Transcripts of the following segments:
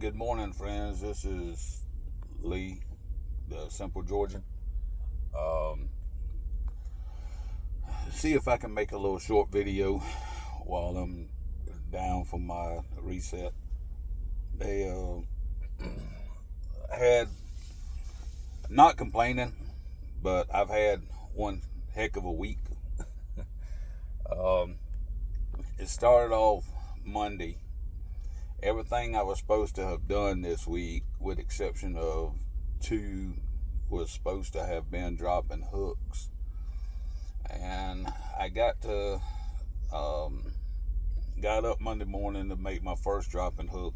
Good morning, friends. This is Lee, the Simple Georgian. Um, See if I can make a little short video while I'm down from my reset. They had, not complaining, but I've had one heck of a week. um, it started off Monday. Everything I was supposed to have done this week, with exception of two, was supposed to have been dropping hooks. And I got up Monday morning to make my first dropping hook.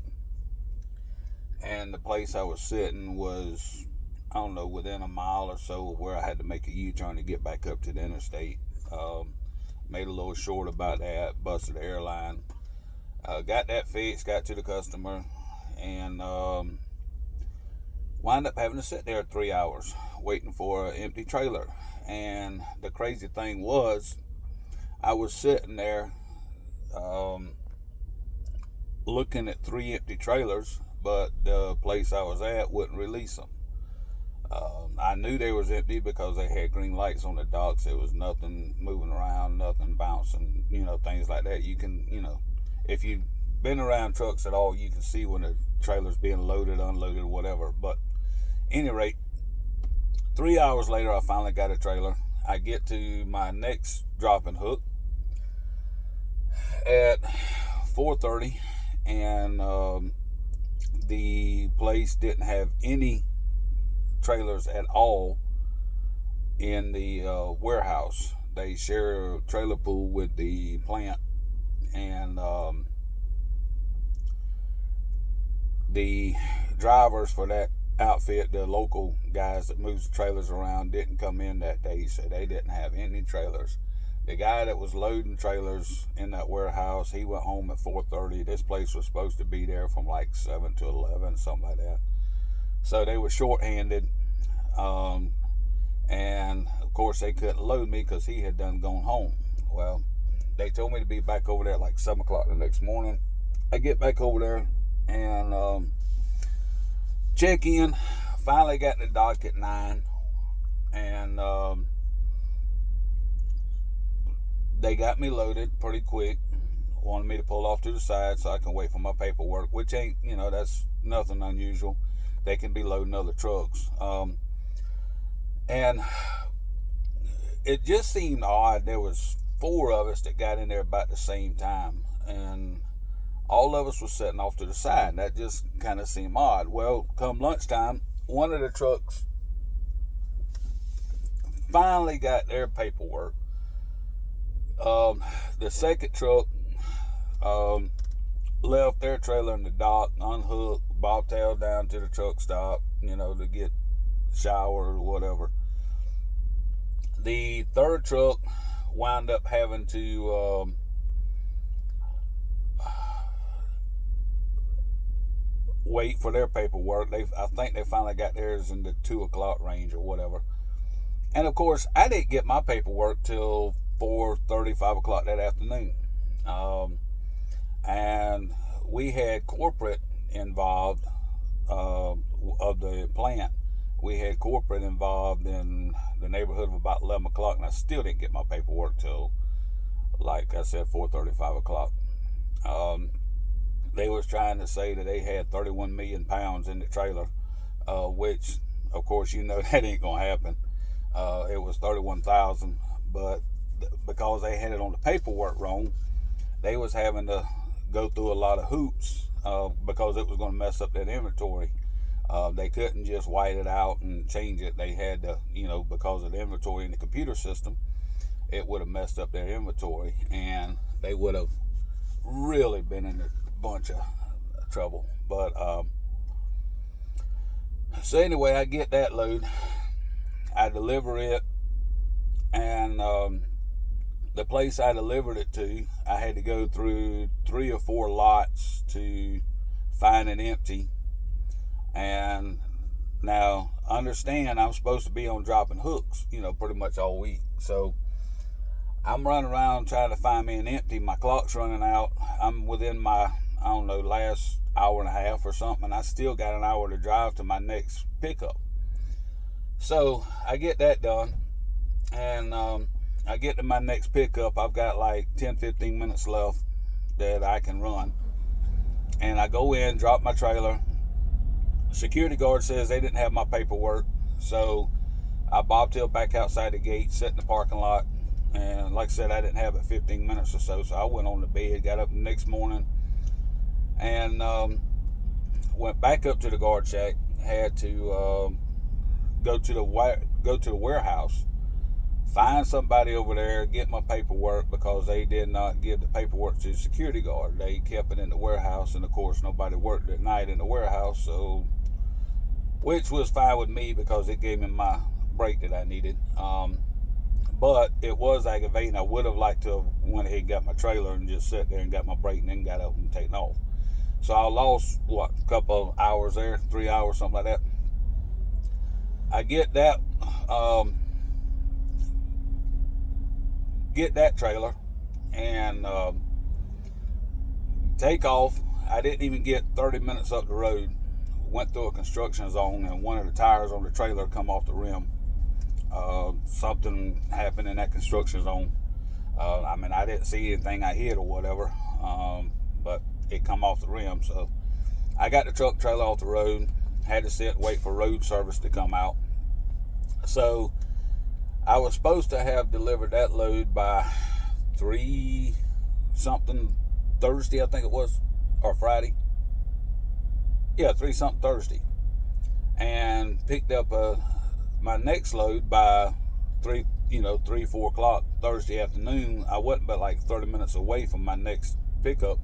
And the place I was sitting was, I don't know, within a mile or so of where I had to make a U-turn to get back up to the interstate. Made a little short about that, busted the airline. Got that fixed, got to the customer, and wound up having to sit there 3 hours waiting for an empty trailer. And the crazy thing was, I was sitting there looking at 3 empty trailers, but the place I was at wouldn't release them. I knew they was empty because they had green lights on the docks. There was nothing moving around, nothing bouncing, things like that. You can, if you've been around trucks at all, you can see when a trailer's being loaded, unloaded, whatever. But any rate, 3 hours later, I finally got a trailer. I get to my next dropping hook at 4:30, and the place didn't have any trailers at all in the warehouse. They share a trailer pool with the plant, and the drivers for that outfit, the local guys that moves the trailers around, didn't come in that day, so they didn't have any trailers. The guy that was loading trailers in that warehouse, he went home at 4:30. This place was supposed to be there from like 7 to 11, something like that. So they were shorthanded, and of course they couldn't load me because he had done gone home. Well, they told me to be back over there at like 7 o'clock the next morning. I get back over there and check in. Finally got the dock at 9, and they got me loaded pretty quick. Wanted me to pull off to the side so I can wait for my paperwork, which ain't, that's nothing unusual. They can be loading other trucks. And it just seemed odd. There was 4 of us that got in there about the same time, and all of us was sitting off to the side. That just kind of seemed odd. Well, come lunchtime, one of the trucks finally got their paperwork. The second truck left their trailer in the dock, unhooked, bobtailed down to the truck stop, to get a shower or whatever. The third truck wound up having to wait for their paperwork. I think they finally got theirs in the 2 o'clock range or whatever. And of course, I didn't get my paperwork till 4:30, 5 o'clock that afternoon. And we had corporate involved of the plant. We had corporate involved in the neighborhood of about 11 o'clock, and I still didn't get my paperwork till, like I said, 4:30, 5 o'clock. They was trying to say that they had 31 million pounds in the trailer, which, of course, that ain't going to happen. It was 31,000, but because they had it on the paperwork wrong, they was having to go through a lot of hoops because it was going to mess up that inventory. They couldn't just white it out and change it. They had to, because of the inventory in the computer system, it would have messed up their inventory, and they would have really been in a bunch of trouble. But so anyway, I get that load, I deliver it, and the place I delivered it to, I had to go through 3 or 4 lots to find it empty. And now, understand, I'm supposed to be on dropping hooks, pretty much all week. So I'm running around trying to find me an empty. My clock's running out. I'm within my, last hour and a half or something, and I still got an hour to drive to my next pickup. So I get that done, and I get to my next pickup. I've got like 10-15 minutes left that I can run, and I go in, drop my trailer. Security guard says they didn't have my paperwork, so I bobtailed back outside the gate, sat in the parking lot, and like I said, I didn't have it 15 minutes or so, so I went on to bed, got up the next morning, and went back up to the guard shack. Had to go to the warehouse, find somebody over there, get my paperwork, because they did not give the paperwork to the security guard. They kept it in the warehouse, and of course nobody worked at night in the warehouse, so, which was fine with me because it gave me my break that I needed. But it was aggravating. I would have liked to have went ahead and got my trailer and just sat there and got my break and then got up and taken off. So I lost, a couple of hours there, 3 hours, something like that. I get that trailer and take off. I didn't even get 30 minutes up the road. Went through a construction zone, and one of the tires on the trailer come off the rim. Something happened in that construction zone. I didn't see anything I hit or whatever, but it come off the rim. So I got the truck trailer off the road, had to sit and wait for road service to come out. So I was supposed to have delivered that load by 3-something Thursday, I think it was, or Friday. Yeah, 3-something Thursday. And picked up my next load by 3-4 o'clock Thursday afternoon. I wasn't but like 30 minutes away from my next pickup,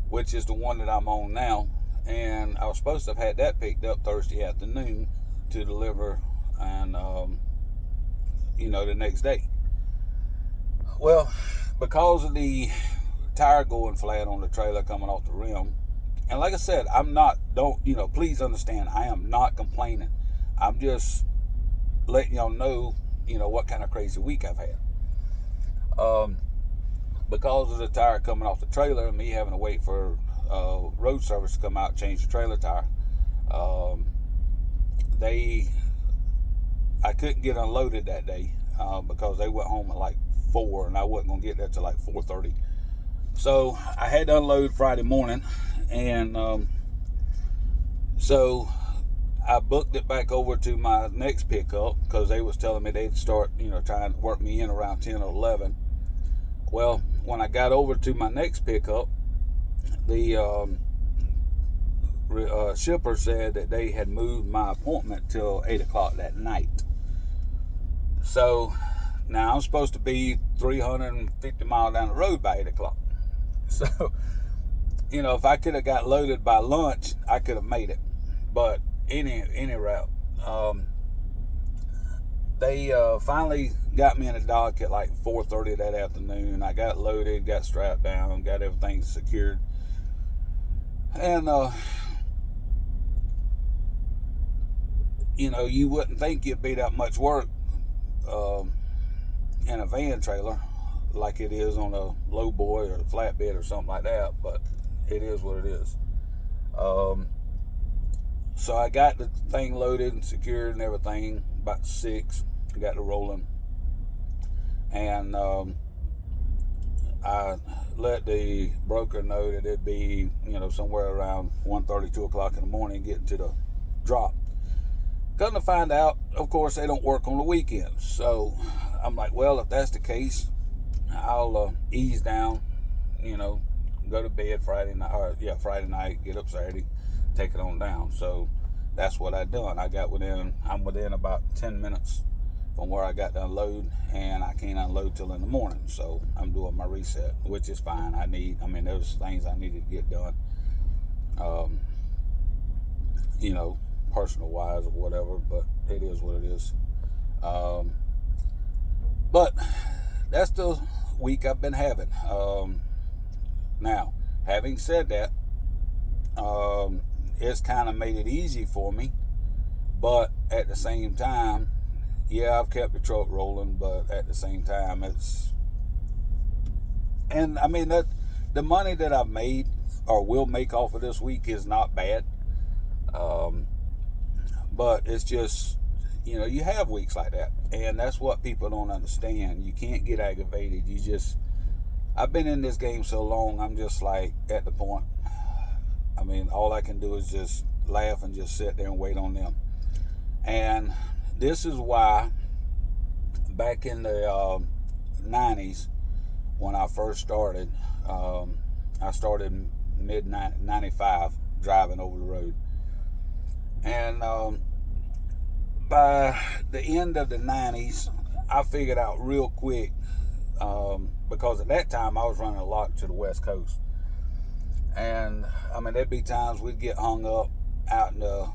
which is the one that I'm on now. And I was supposed to have had that picked up Thursday afternoon to deliver, and the next day. Well, because of the tire going flat on the trailer coming off the rim, and like I said, please understand, I am not complaining. I'm just letting y'all know, what kind of crazy week I've had. Because of the tire coming off the trailer and me having to wait for road service to come out and change the trailer tire, I couldn't get unloaded that day because they went home at like 4, and I wasn't going to get there till like 4:30. So I had to unload Friday morning, and so I booked it back over to my next pickup because they was telling me they'd start, trying to work me in around 10 or 11. Well, when I got over to my next pickup, the shipper said that they had moved my appointment till 8 o'clock that night. So now I'm supposed to be 350 miles down the road by 8 o'clock. So, if I could have got loaded by lunch, I could have made it. But any route, they finally got me in the dock at like 4:30 that afternoon. I got loaded, got strapped down, got everything secured, and you wouldn't think it'd be that much work in a van trailer like it is on a low boy or a flatbed or something like that, but it is what it is. So I got the thing loaded and secured and everything about 6. I got it rolling, and I let the broker know that it'd be somewhere around 1:30, 2 o'clock in the morning getting to the drop. Come to find out, of course, they don't work on the weekends. So I'm like, well, if that's the case, I'll ease down, go to bed Friday night, get up Saturday, take it on down. So that's what I done. I'm within about 10 minutes from where I got to unload, and I can't unload till in the morning. So I'm doing my reset, which is fine. There's things I needed to get done, personal wise or whatever, but it is what it is. But that's the week I've been having. Now, having said that, it's kind of made it easy for me, but at the same time, yeah, I've kept the truck rolling, but at the same time, the money that I've made or will make off of this week is not bad. But it's just, you have weeks like that. And that's what people don't understand. You can't get aggravated. I've been in this game so long, I'm just like at the point. I mean, all I can do is just laugh and just sit there and wait on them. And this is why back in the 90s, when I first started, I started mid 95 driving over the road. And by the end of the 90s, I figured out real quick, because at that time I was running a lot to the West Coast. And I mean, there'd be times we'd get hung up out in the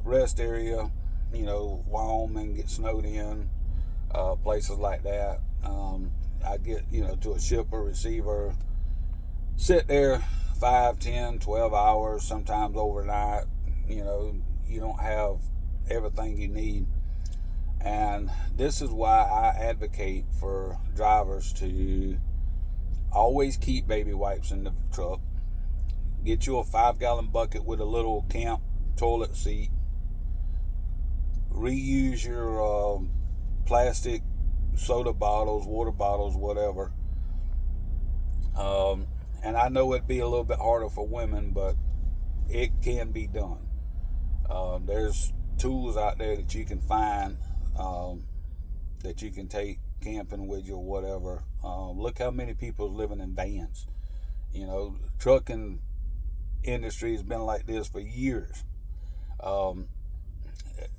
rest area, Wyoming, get snowed in, places like that. I'd get, to a shipper, receiver, sit there 5, 10, 12 hours, sometimes overnight. You don't have everything you need. And this is why I advocate for drivers to always keep baby wipes in the truck. Get you a 5-gallon bucket with a little camp toilet seat. Reuse your plastic soda bottles, water bottles, whatever. And I know it'd be a little bit harder for women, but it can be done. There's tools out there that you can find, that you can take camping with you or whatever. Look how many people are living in vans. Trucking industry has been like this for years.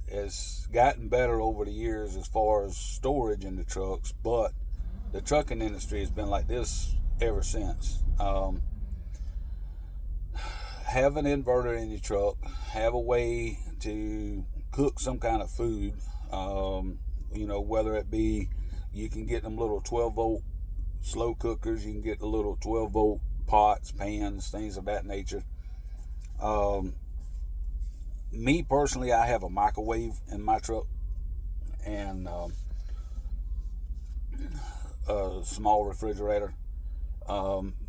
It's gotten better over the years as far as storage in the trucks, but the trucking industry has been like this ever since. Have an inverter in your truck. Have a way to cook some kind of food. Whether it be, you can get them little 12-volt slow cookers. You can get the little 12-volt pots, pans, things of that nature. Me personally, I have a microwave in my truck and a small refrigerator.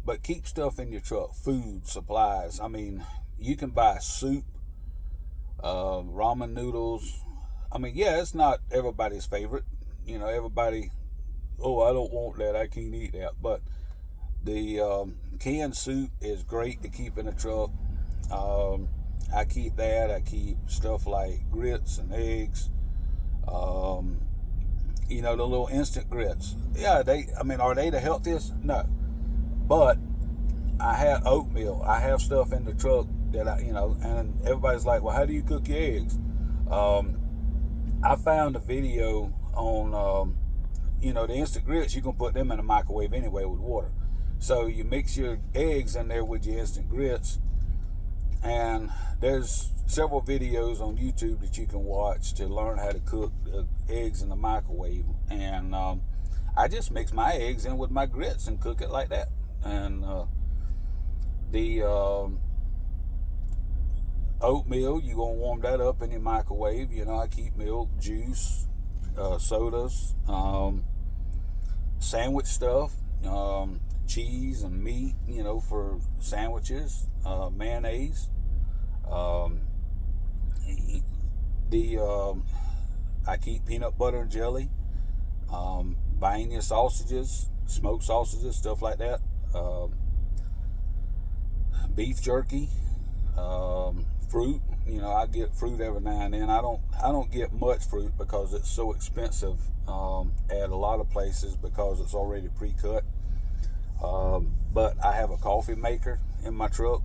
But keep stuff in your truck, food, supplies. I mean, you can buy soup, ramen noodles. I mean, yeah, it's not everybody's favorite. Everybody, oh, I don't want that, I can't eat that. But the canned soup is great to keep in the truck. I keep that. I keep stuff like grits and eggs. The little instant grits. Yeah, are they the healthiest? No. But I have oatmeal. I have stuff in the truck that and everybody's like, well, how do you cook your eggs? I found a video on, the instant grits. You can put them in the microwave anyway with water. So you mix your eggs in there with your instant grits. And there's several videos on YouTube that you can watch to learn how to cook eggs in the microwave. And I just mix my eggs in with my grits and cook it like that. And the oatmeal, you're going to warm that up in your microwave. I keep milk, juice, sodas, sandwich stuff, cheese and meat, for sandwiches, mayonnaise. I keep peanut butter and jelly, Vienna sausages, smoked sausages, stuff like that. Beef jerky, fruit. I get fruit every now and then. I don't get much fruit because it's so expensive at a lot of places because it's already pre-cut. But I have a coffee maker in my truck.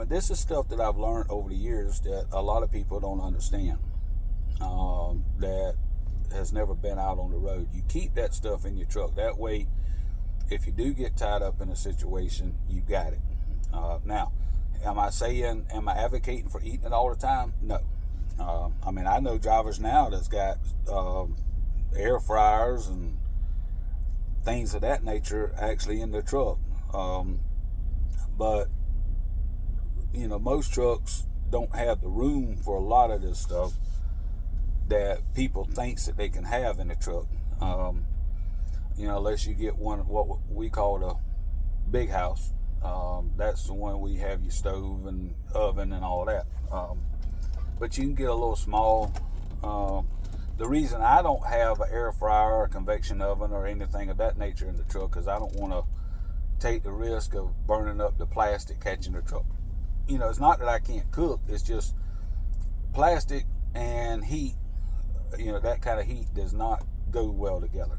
This is stuff that I've learned over the years that a lot of people don't understand. That has never been out on the road. You keep that stuff in your truck. That way, if you do get tied up in a situation, you got it. Now, am I advocating for eating it all the time? No. I know drivers now that's got air fryers and things of that nature actually in their truck. But most trucks don't have the room for a lot of this stuff that people thinks that they can have in the truck. Unless you get one, what we call a big house. That's the one where you have your stove and oven and all that. But you can get a little small. The reason I don't have an air fryer or a convection oven or anything of that nature in the truck is I don't want to take the risk of burning up the plastic catching the truck. You know, it's not that I can't cook, it's just plastic and heat, you know, that kind of heat does not go well together.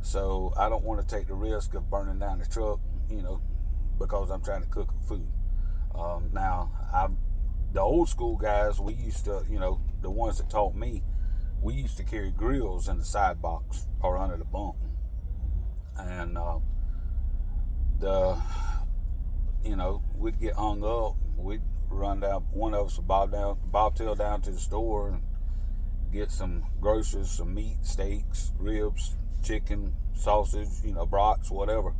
So I don't want to take the risk of burning down the truck, you know, because I'm trying to cook food. Now, the old school guys, we used to, you know, the ones that taught me, we used to carry grills in the side box or under the bunk. And you know, we'd get hung up. We'd run down, one of us would bobtail down to the store and get some groceries, some meat, steaks, ribs, chicken, sausage, you know, brats, whatever.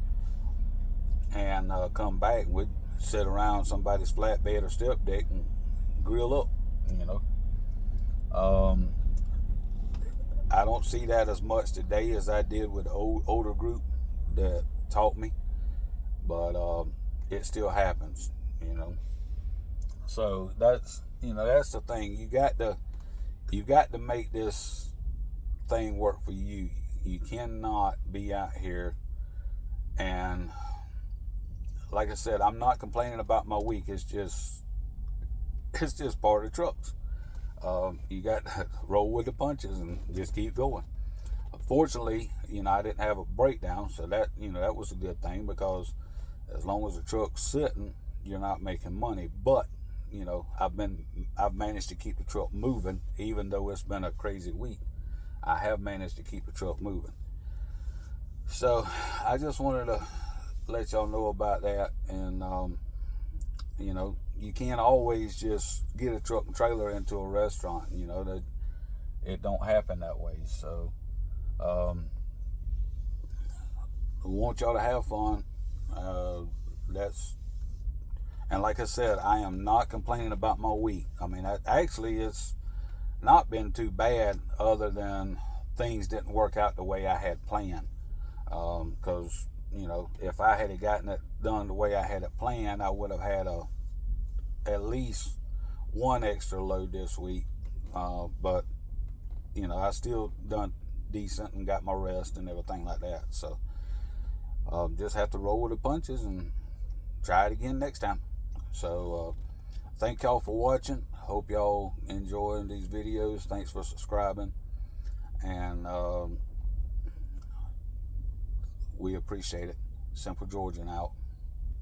And come back, and we'd sit around somebody's flatbed or step deck and grill up, you know. I don't see that as much today as I did with the older group that taught me, but it still happens, you know. So that's, you know, that's the thing. You got to make this thing work for you. You cannot be out here and, like I said, I'm not complaining about my week. It's just part of the trucks. You got to roll with the punches and just keep going. Fortunately, you know, I didn't have a breakdown, so that, you know, that was a good thing, because as long as the truck's sitting, you're not making money. But, you know, I've managed to keep the truck moving, even though it's been a crazy week. I have managed to keep the truck moving. So I just wanted to let y'all know about that. And you know, you can't always just get a truck and trailer into a restaurant. You know, that it don't happen that way. So I want y'all to have fun. And like I said, I am not complaining about my week. I mean, actually, it's not been too bad, other than things didn't work out the way I had planned. Because, you know, if I had gotten it done the way I had it planned, I would have had at least one extra load this week. But, you know, I still done decent and got my rest and everything like that. So just have to roll with the punches and try it again next time. So thank y'all for watching. Hope y'all enjoying these videos. Thanks for subscribing, and we appreciate it. Simple Georgian out.